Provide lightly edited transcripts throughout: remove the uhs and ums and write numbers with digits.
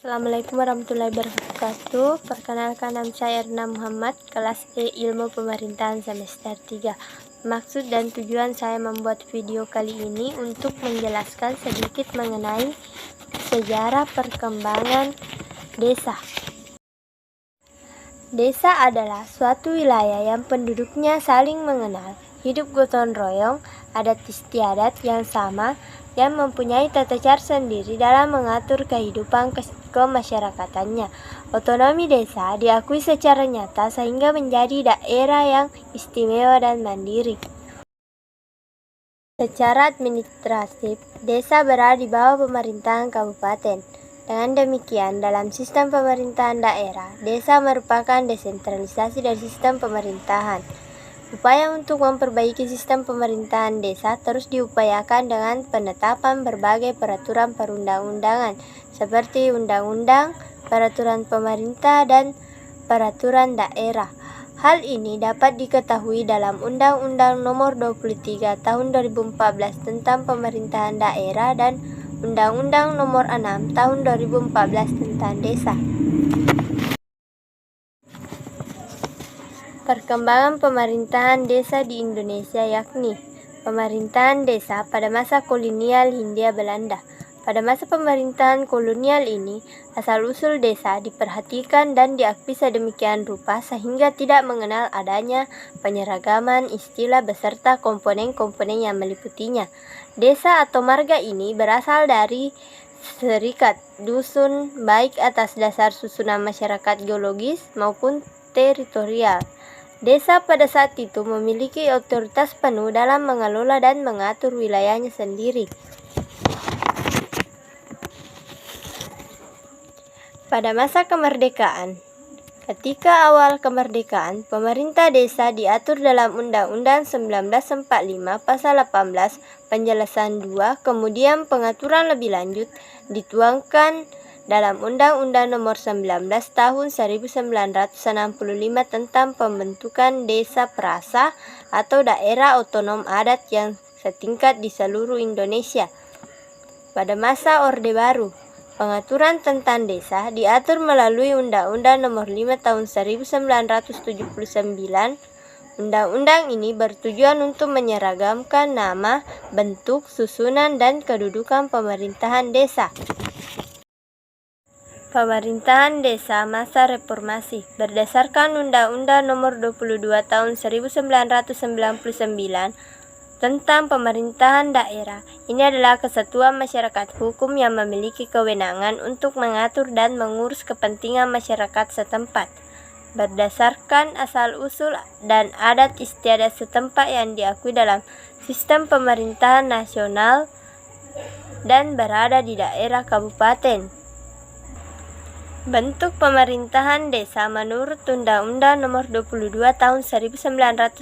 Assalamualaikum warahmatullahi wabarakatuh. Perkenalkan, nama saya Erna Muhammad, kelas E Ilmu Pemerintahan semester 3. Maksud dan tujuan saya membuat video kali ini untuk menjelaskan sedikit mengenai sejarah perkembangan desa. Desa adalah suatu wilayah yang penduduknya saling mengenal, hidup gotong royong, adat istiadat yang sama, yang mempunyai tata cara sendiri dalam mengatur kehidupan kemasyarakatannya. Otonomi desa diakui secara nyata sehingga menjadi daerah yang istimewa dan mandiri. Secara administratif, desa berada di bawah pemerintahan kabupaten. Dengan demikian, dalam sistem pemerintahan daerah, desa merupakan desentralisasi dari sistem pemerintahan. Upaya untuk memperbaiki sistem pemerintahan desa terus diupayakan dengan penetapan berbagai peraturan perundang-undangan seperti undang-undang, peraturan pemerintah, dan peraturan daerah. Hal ini dapat diketahui dalam Undang-Undang Nomor 23 Tahun 2014 tentang Pemerintahan Daerah dan Undang-Undang Nomor 6 Tahun 2014 tentang Desa. Perkembangan pemerintahan desa di Indonesia yakni pemerintahan desa pada masa kolonial Hindia Belanda. Pada masa pemerintahan kolonial ini, asal-usul desa diperhatikan dan diakui sedemikian rupa sehingga tidak mengenal adanya penyeragaman istilah beserta komponen-komponen yang meliputinya. Desa atau marga ini berasal dari serikat dusun baik atas dasar susunan masyarakat geologis maupun teritorial. Desa pada saat itu memiliki otoritas penuh dalam mengelola dan mengatur wilayahnya sendiri. Pada masa kemerdekaan, ketika awal kemerdekaan, pemerintah desa diatur dalam Undang-Undang 1945 Pasal 18 Penjelasan 2, kemudian pengaturan lebih lanjut dituangkan dalam Undang-Undang Nomor 19 Tahun 1965 tentang pembentukan desa perasa atau daerah otonom adat yang setingkat di seluruh Indonesia. Pada masa Orde Baru, pengaturan tentang desa diatur melalui Undang-Undang Nomor 5 Tahun 1979. Undang-undang ini bertujuan untuk menyeragamkan nama, bentuk, susunan, dan kedudukan pemerintahan desa. Pemerintahan desa masa reformasi berdasarkan Undang-Undang Nomor 22 Tahun 1999 tentang pemerintahan daerah. Ini adalah kesatuan masyarakat hukum yang memiliki kewenangan untuk mengatur dan mengurus kepentingan masyarakat setempat berdasarkan asal-usul dan adat istiadat setempat yang diakui dalam sistem pemerintahan nasional dan berada di daerah kabupaten. Bentuk pemerintahan desa menurut Undang-Undang Nomor 22 Tahun 1999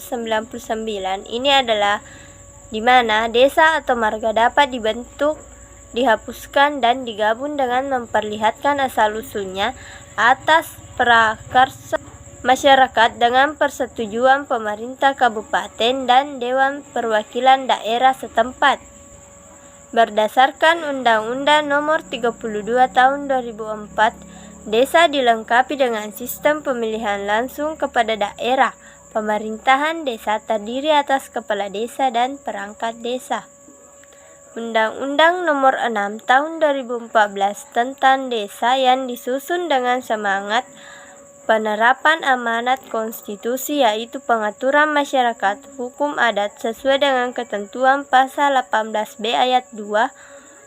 ini adalah di mana desa atau marga dapat dibentuk, dihapuskan, dan digabung dengan memperlihatkan asal-usulnya atas prakarsa masyarakat dengan persetujuan pemerintah kabupaten dan Dewan Perwakilan Daerah setempat. Berdasarkan Undang-Undang Nomor 32 Tahun 2004, desa dilengkapi dengan sistem pemilihan langsung kepada daerah. Pemerintahan desa terdiri atas kepala desa dan perangkat desa. Undang-Undang Nomor 6 Tahun 2014 tentang desa yang disusun dengan semangat penerapan amanat konstitusi yaitu pengaturan masyarakat hukum adat sesuai dengan ketentuan pasal 18B ayat 2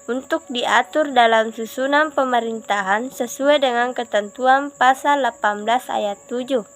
untuk diatur dalam susunan pemerintahan sesuai dengan ketentuan pasal 18 ayat 7.